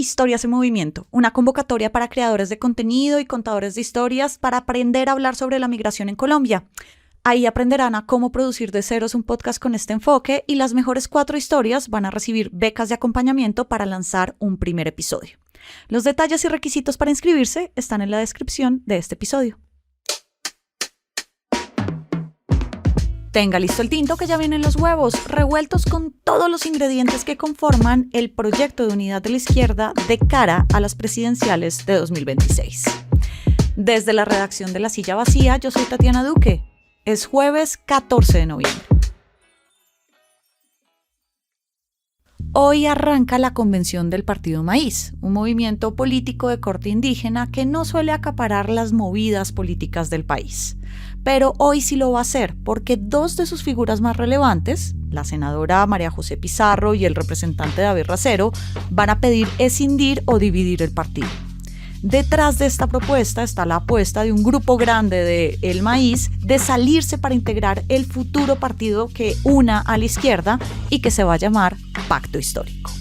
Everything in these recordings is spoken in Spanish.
Historias en Movimiento, una convocatoria para creadores de contenido y contadores de historias para aprender a hablar sobre la migración en Colombia. Ahí aprenderán a cómo producir de ceros un podcast con este enfoque y las mejores 4 historias van a recibir becas de acompañamiento para lanzar un primer episodio. Los detalles y requisitos para inscribirse están en la descripción de este episodio. Tenga listo el tinto que ya vienen los huevos, revueltos con todos los ingredientes que conforman el proyecto de unidad de la izquierda de cara a las presidenciales de 2026. Desde la redacción de La Silla Vacía, yo soy Tatiana Duque. Es jueves 14 de noviembre. Hoy arranca la convención del Partido Maíz, un movimiento político de corte indígena que no suele acaparar las movidas políticas del país. Pero hoy sí lo va a hacer, porque 2 de sus figuras más relevantes, la senadora María José Pizarro y el representante David Racero, van a pedir escindir o dividir el partido. Detrás de esta propuesta está la apuesta de un grupo grande de El Maíz de salirse para integrar el futuro partido que una a la izquierda y que se va a llamar Pacto Histórico.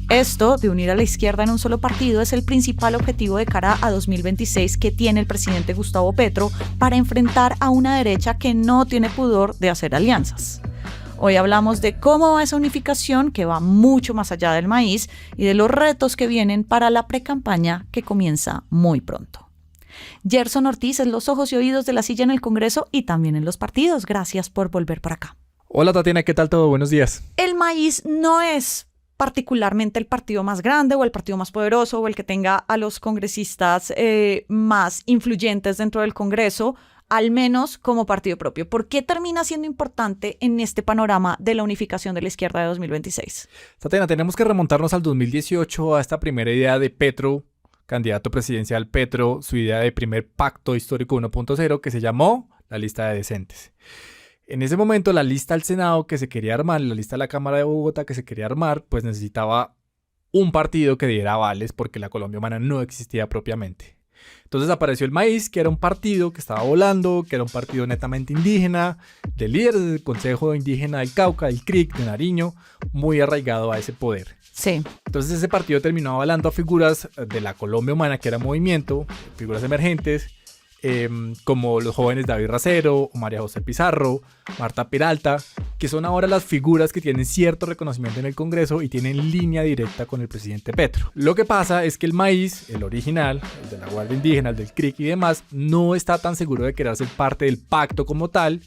Esto de unir a la izquierda en un solo partido es el principal objetivo de cara a 2026 que tiene el presidente Gustavo Petro para enfrentar a una derecha que no tiene pudor de hacer alianzas. Hoy hablamos de cómo va esa unificación que va mucho más allá del maíz y de los retos que vienen para la precampaña que comienza muy pronto. Gerson Ortiz es los ojos y oídos de La Silla en el Congreso y también en los partidos. Gracias por volver por acá. Hola Tatiana, ¿qué tal todo? Buenos días. El maíz no es particularmente el partido más grande o el partido más poderoso o el que tenga a los congresistas más influyentes dentro del Congreso, al menos como partido propio. ¿Por qué termina siendo importante en este panorama de la unificación de la izquierda de 2026? Tatiana, tenemos que remontarnos al 2018, a esta primera idea de Petro, candidato presidencial Petro, su idea de primer pacto histórico 1.0 que se llamó la lista de decentes. En ese momento la lista al Senado que se quería armar, la lista de la Cámara de Bogotá que se quería armar, pues necesitaba un partido que diera avales porque la Colombia Humana no existía propiamente. Entonces apareció el Maíz, que era un partido que estaba volando, que era un partido netamente indígena, de líderes del Consejo Indígena del Cauca, del CRIC, de Nariño, muy arraigado a ese poder. Sí. Entonces ese partido terminó avalando a figuras de la Colombia Humana, que era movimiento, figuras emergentes, como los jóvenes David Racero, María José Pizarro, Marta Peralta, que son ahora las figuras que tienen cierto reconocimiento en el Congreso y tienen línea directa con el presidente Petro. Lo que pasa es que el Maíz, el original, el de la Guardia Indígena, el del CRIC y demás, no está tan seguro de querer ser parte del pacto como tal,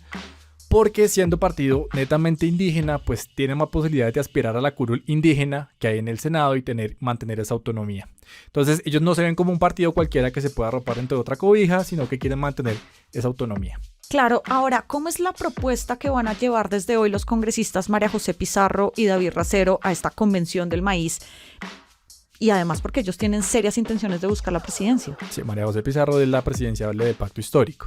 porque siendo partido netamente indígena, pues tiene más posibilidades de aspirar a la curul indígena que hay en el Senado y mantener esa autonomía. Entonces ellos no se ven como un partido cualquiera que se pueda arropar entre otra cobija, sino que quieren mantener esa autonomía. Claro, ahora, ¿cómo es la propuesta que van a llevar desde hoy los congresistas María José Pizarro y David Racero a esta convención del maíz? Y además porque ellos tienen serias intenciones de buscar la presidencia. Sí, María José Pizarro es la presidenciable del Pacto Histórico.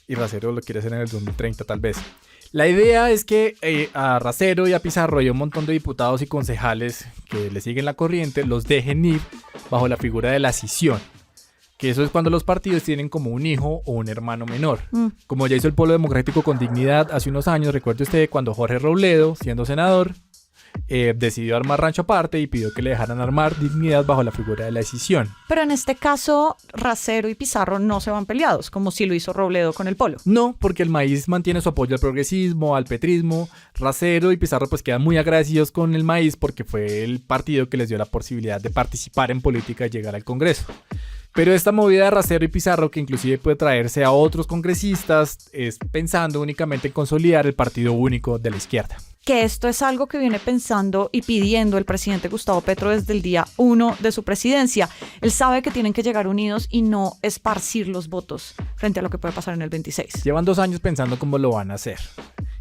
Y Racero lo quiere hacer en el 2030 tal vez. La idea es que a Racero y a Pizarro y a un montón de diputados y concejales que le siguen la corriente los dejen ir bajo la figura de la escisión. Que eso es cuando los partidos tienen como un hijo o un hermano menor. Como ya hizo el Polo Democrático con Dignidad hace unos años, recuerde usted cuando Jorge Robledo, siendo senador, decidió armar rancho aparte y pidió que le dejaran armar Dignidad bajo la figura de la escisión. Pero en este caso, Racero y Pizarro no se van peleados, como si lo hizo Robledo con el Polo. No, porque el Maíz mantiene su apoyo al progresismo, al petrismo. Racero y Pizarro pues quedan muy agradecidos con el Maíz porque fue el partido que les dio la posibilidad de participar en política y llegar al Congreso. Pero esta movida de Racero y Pizarro, que inclusive puede traerse a otros congresistas, es pensando únicamente en consolidar el partido único de la izquierda. Que esto es algo que viene pensando y pidiendo el presidente Gustavo Petro desde el día 1 de su presidencia. Él sabe que tienen que llegar unidos y no esparcir los votos frente a lo que puede pasar en el 26. Llevan 2 años pensando cómo lo van a hacer.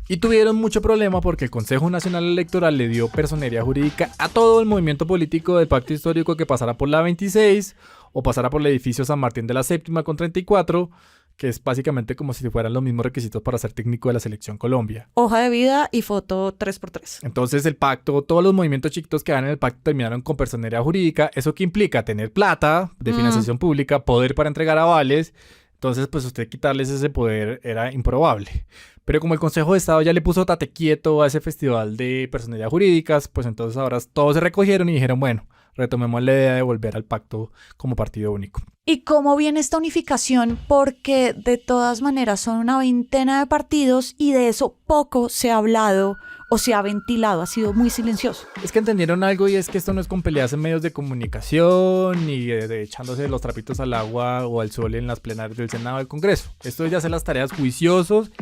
Y tuvieron mucho problema porque el Consejo Nacional Electoral le dio personería jurídica a todo el movimiento político del Pacto Histórico que pasara por la 26 o pasara por el edificio San Martín de la Séptima con 34, que es básicamente como si fueran los mismos requisitos para ser técnico de la Selección Colombia. Hoja de vida y foto 3x3. Entonces el pacto, todos los movimientos chiquitos que van en el pacto terminaron con personería jurídica. ¿Eso qué implica? Tener plata de financiación pública, poder para entregar avales. Entonces, pues usted quitarles ese poder era improbable. Pero como el Consejo de Estado ya le puso tate quieto a ese festival de personería jurídicas, pues entonces ahora todos se recogieron y dijeron, bueno, retomemos la idea de volver al pacto como partido único. ¿Y cómo viene esta unificación? Porque de todas maneras son una veintena de partidos y de eso poco se ha hablado o se ha ventilado, ha sido muy silencioso. Es que entendieron algo y es que esto no es con peleas en medios de comunicación ni de echándose los trapitos al agua o al sol en las plenarias del Senado o del Congreso. Esto es de hacer las tareas juiciosos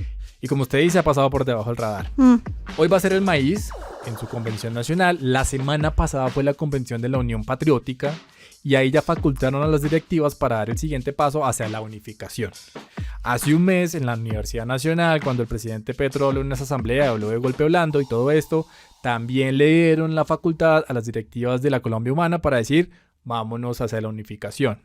y como usted dice ha pasado por debajo del radar. Hoy va a ser el maíz en su convención nacional. La semana pasada fue la convención de la Unión Patriótica y ahí ya facultaron a las directivas para dar el siguiente paso hacia la unificación. Hace un mes en la Universidad Nacional, cuando el presidente Petro habló en esa asamblea, habló de golpe blando y todo esto, también le dieron la facultad a las directivas de la Colombia Humana para decir, vámonos hacia la unificación.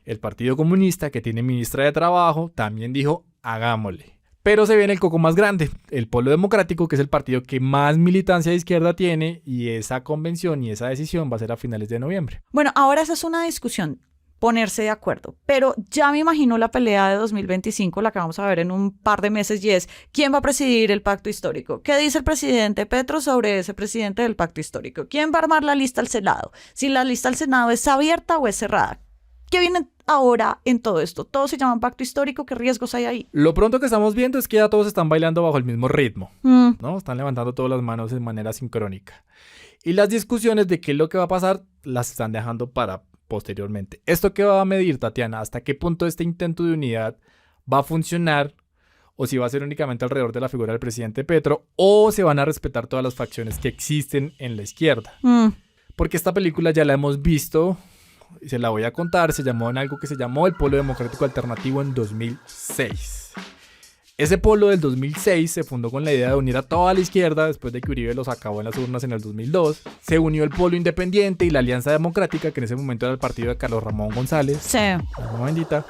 El Partido Comunista, que tiene ministra de Trabajo, también dijo, hagámosle. Pero se viene el coco más grande, el Polo Democrático, que es el partido que más militancia de izquierda tiene, y esa convención y esa decisión va a ser a finales de noviembre. Bueno, ahora esa es una discusión, ponerse de acuerdo, pero ya me imagino la pelea de 2025, la que vamos a ver en un par de meses, y es ¿quién va a presidir el pacto histórico? ¿Qué dice el presidente Petro sobre ese presidente del pacto histórico? ¿Quién va a armar la lista al Senado? Si la lista al Senado es abierta o es cerrada. ¿Qué viene ahora en todo esto? Todos se llaman pacto histórico, ¿qué riesgos hay ahí? Lo pronto que estamos viendo es que ya todos están bailando bajo el mismo ritmo, ¿no? Están levantando todas las manos de manera sincrónica. Y las discusiones de qué es lo que va a pasar las están dejando para posteriormente. ¿Esto qué va a medir, Tatiana? ¿Hasta qué punto este intento de unidad va a funcionar? ¿O si va a ser únicamente alrededor de la figura del presidente Petro? ¿O se van a respetar todas las facciones que existen en la izquierda? Porque esta película ya la hemos visto... y se la voy a contar, se llamó en algo que se llamó el Polo Democrático Alternativo en 2006. Ese polo del 2006 se fundó con la idea de unir a toda la izquierda después de que Uribe los acabó en las urnas en el 2002. Se unió el Polo Independiente y la Alianza Democrática, que en ese momento era el partido de Carlos Ramón González. Sí. Alma bendita.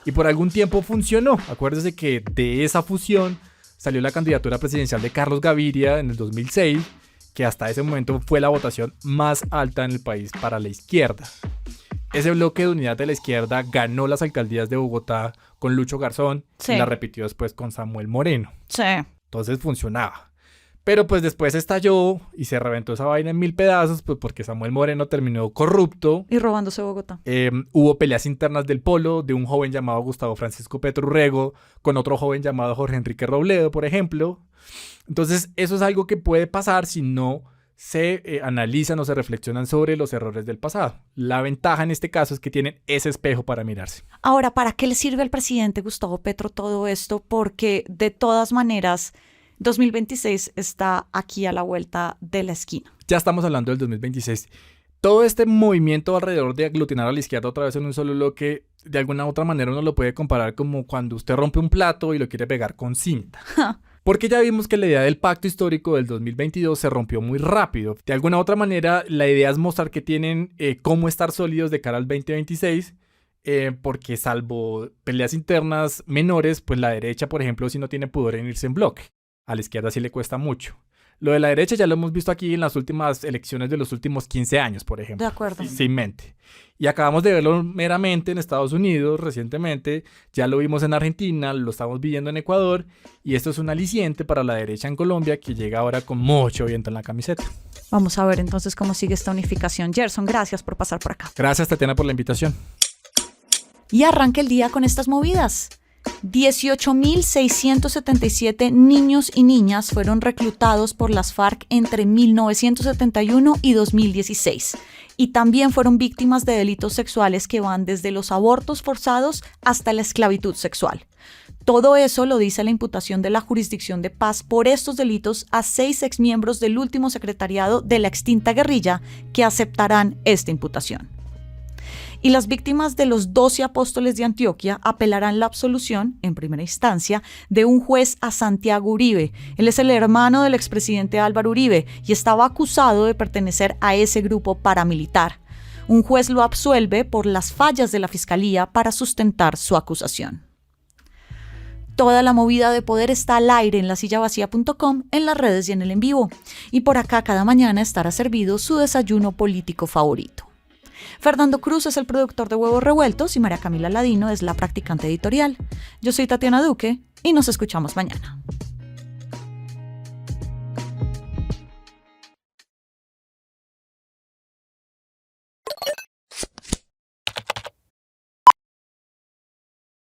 Y por algún tiempo funcionó. Acuérdese que de esa fusión salió la candidatura presidencial de Carlos Gaviria en el 2006, que hasta ese momento fue la votación más alta en el país para la izquierda. Ese bloque de unidad de la izquierda ganó las alcaldías de Bogotá con Lucho Garzón y la repitió después con Samuel Moreno. Sí. Entonces funcionaba. Pero pues después estalló y se reventó esa vaina en 1000 pedazos, pues porque Samuel Moreno terminó corrupto. Y robándose Bogotá. Hubo peleas internas del polo de un joven llamado Gustavo Francisco Petro Urrego con otro joven llamado Jorge Enrique Robledo, por ejemplo. Entonces eso es algo que puede pasar si no se analizan o se reflexionan sobre los errores del pasado. La ventaja en este caso es que tienen ese espejo para mirarse. Ahora, ¿para qué le sirve al presidente Gustavo Petro todo esto? Porque de todas maneras 2026 está aquí a la vuelta de la esquina. Ya estamos hablando del 2026. Todo este movimiento alrededor de aglutinar a la izquierda otra vez en un solo bloque, de alguna u otra manera uno lo puede comparar como cuando usted rompe un plato y lo quiere pegar con cinta. Porque ya vimos que la idea del pacto histórico del 2022 se rompió muy rápido. De alguna u otra manera, la idea es mostrar que tienen cómo estar sólidos de cara al 2026, porque salvo peleas internas menores, pues la derecha, por ejemplo, sí no tiene pudor en irse en bloque. A la izquierda sí le cuesta mucho. Lo de la derecha ya lo hemos visto aquí en las últimas elecciones de los últimos 15 años, por ejemplo. De acuerdo. Sin mente. Y acabamos de verlo meramente en Estados Unidos recientemente, ya lo vimos en Argentina, lo estamos viendo en Ecuador, y esto es un aliciente para la derecha en Colombia que llega ahora con mucho viento en la camiseta. Vamos a ver entonces cómo sigue esta unificación. Gerson, gracias por pasar por acá. Gracias, Tatiana, por la invitación. Y arranca el día con estas movidas. 18.677 niños y niñas fueron reclutados por las FARC entre 1971 y 2016 y también fueron víctimas de delitos sexuales que van desde los abortos forzados hasta la esclavitud sexual. Todo eso lo dice la imputación de la Jurisdicción de Paz por estos delitos a 6 exmiembros del último secretariado de la extinta guerrilla que aceptarán esta imputación. Y las víctimas de los 12 apóstoles de Antioquia apelarán la absolución, en primera instancia, de un juez a Santiago Uribe. Él es el hermano del expresidente Álvaro Uribe y estaba acusado de pertenecer a ese grupo paramilitar. Un juez lo absuelve por las fallas de la fiscalía para sustentar su acusación. Toda la movida de poder está al aire en lasillavacía.com, en las redes y en el en vivo. Y por acá cada mañana estará servido su desayuno político favorito. Fernando Cruz es el productor de Huevos Revueltos y María Camila Ladino es la practicante editorial. Yo soy Tatiana Duque y nos escuchamos mañana.